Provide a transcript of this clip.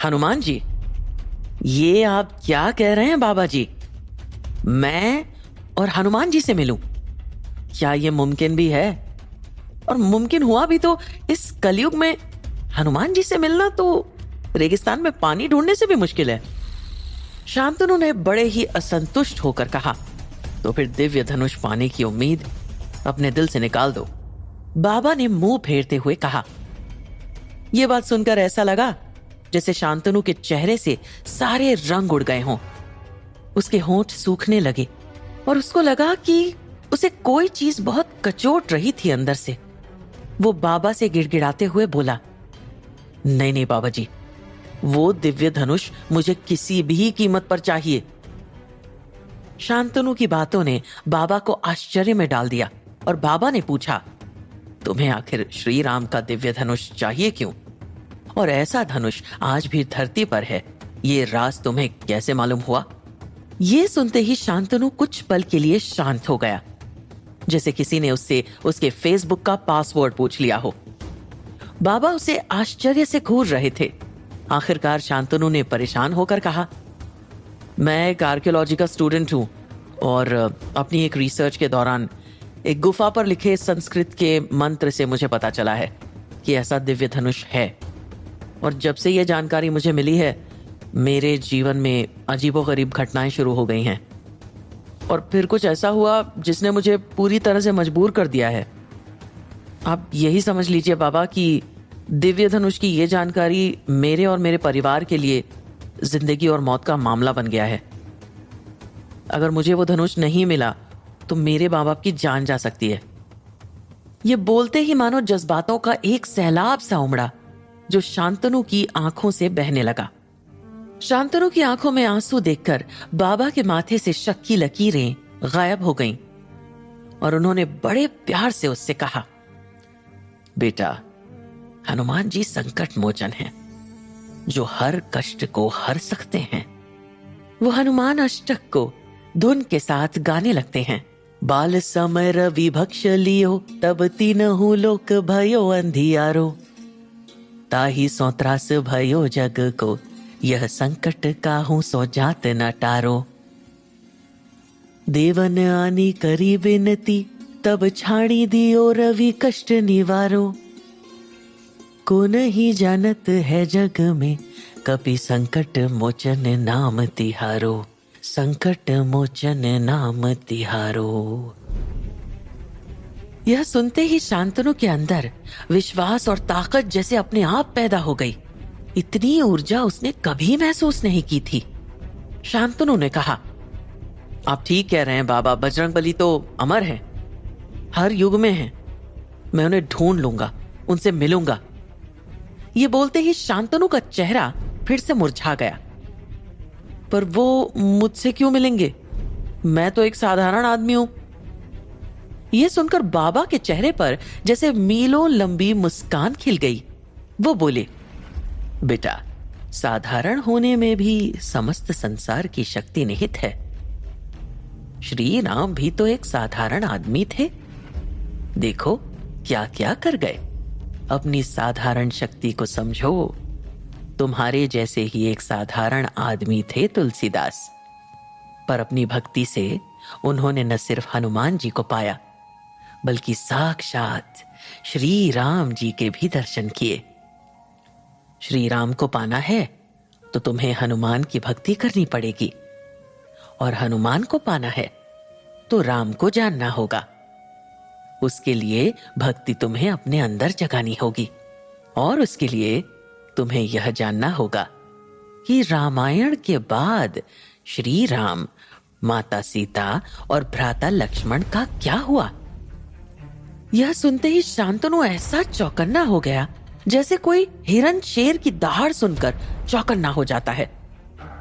हनुमान जी, ये आप क्या कह रहे हैं बाबा जी? मैं और हनुमान जी से मिलूं? क्या ये मुमकिन भी है? और मुमकिन हुआ भी तो इस कलयुग में हनुमान जी से मिलना तो रेगिस्तान में पानी ढूंढने से भी मुश्किल है। शांतनु ने बड़े ही असंतुष्ट होकर कहा, तो फिर दिव्य धनुष पाने की उम्मीद अपने दिल से निकाल दो। बाबा ने मुंह फेरते हुए कहा। यह बात सुनकर ऐसा लगा जैसे शांतनु के चेहरे से सारे रंग उड़ गए हों। उसके होंठ सूखने लगे और उसको लगा कि उसे कोई चीज बहुत कचोट रही थी अंदर से। वो बाबा से गिड़गिड़ाते हुए बोला, नहीं नहीं बाबा जी, वो दिव्य धनुष मुझे किसी भी कीमत पर चाहिए। शांतनु की बातों ने बाबा को आश्चर्य में डाल दिया और बाबा ने पूछा, तुम्हें आखिर श्री राम का दिव्य धनुष चाहिए क्यों? और ऐसा धनुष आज भी धरती पर है, ये राज तुम्हें कैसे मालूम हुआ? ये सुनते ही शांतनु कुछ पल के लिए शांत हो गया, जैसे किसी ने उससे उसके फेसबुक का पासवर्ड पूछ लिया हो। बाबा उसे आश्चर्य से घूर रहे थे। आखिरकार शांतनु ने परेशान होकर कहा, मैं एक आर्कियोलॉजी का स्टूडेंट हूं और अपनी एक रिसर्च के दौरान एक गुफा पर लिखे संस्कृत के मंत्र से मुझे पता चला है कि ऐसा दिव्य धनुष है। और जब से यह जानकारी मुझे मिली है, मेरे जीवन में अजीबोगरीब घटनाएं शुरू हो गई हैं। और फिर कुछ ऐसा हुआ जिसने मुझे पूरी तरह से मजबूर कर दिया है। आप यही समझ लीजिए बाबा कि दिव्य धनुष की यह जानकारी मेरे और मेरे परिवार के लिए जिंदगी और मौत का मामला बन गया है। अगर मुझे वो धनुष नहीं मिला तो मेरे माँ बाप की जान जा सकती है। ये बोलते ही मानो जज्बातों का एक सैलाब सा उमड़ा जो शांतनु की आंखों से बहने लगा। शांतनु की आंखों में आंसू देखकर बाबा के माथे से शक की लकीरें गायब हो गईं और उन्होंने बड़े प्यार से उससे कहा, बेटा, हनुमान जी संकट मोचन हैं, जो हर कष्ट को हर सकते हैं। वो हनुमान अष्टक को धुन के साथ गाने लगते हैं। बाल समय रवि भक्ष लियो, तब तीनहु लोक भयो अंधियारो, ताही सो त्रास भयो जग को, यह संकट काहू सो जात न टारो। देवन आनी करी विनती, तब छाड़ी दियो रवि कष्ट निवारो। को नहीं जानत है जग में, कपि संकट मोचन नाम तिहारो, संकट मोचन नाम तिहारो। यह सुनते ही शांतनु के अंदर विश्वास और ताकत जैसे अपने आप पैदा हो गई। इतनी ऊर्जा उसने कभी महसूस नहीं की थी। शांतनु ने कहा, आप ठीक कह रहे हैं बाबा, बजरंगबली तो अमर हैं, हर युग में हैं। मैं उन्हें ढूंढ लूंगा, उनसे मिलूंगा। ये बोलते ही शांतनु का चेहरा फिर से मुरझा गया। पर वो मुझसे क्यों मिलेंगे? मैं तो एक साधारण आदमी हूं। यह सुनकर बाबा के चेहरे पर जैसे मीलों लंबी मुस्कान खिल गई। वो बोले, बेटा, साधारण होने में भी समस्त संसार की शक्ति निहित है। श्री राम भी तो एक साधारण आदमी थे। देखो क्या क्या कर गए। अपनी साधारण शक्ति को समझो। तुम्हारे जैसे ही एक साधारण आदमी थे तुलसीदास, पर अपनी भक्ति से उन्होंने न सिर्फ हनुमान जी को पाया, बल्कि साक्षात श्री राम जी के भी दर्शन किए। श्री राम को पाना है तो तुम्हें हनुमान की भक्ति करनी पड़ेगी, और हनुमान को पाना है तो राम को जानना होगा। उसके लिए भक्ति तुम्हें अपने अंदर जगानी होगी, और उसके लिए तुम्हें यह जानना होगा कि रामायण के बाद श्री राम, माता सीता और भ्राता लक्ष्मण का क्या हुआ। यह सुनते ही शांतनु ऐसा चौकन्ना हो गया जैसे कोई हिरन शेर की दहाड़ सुनकर चौकन्ना हो जाता है।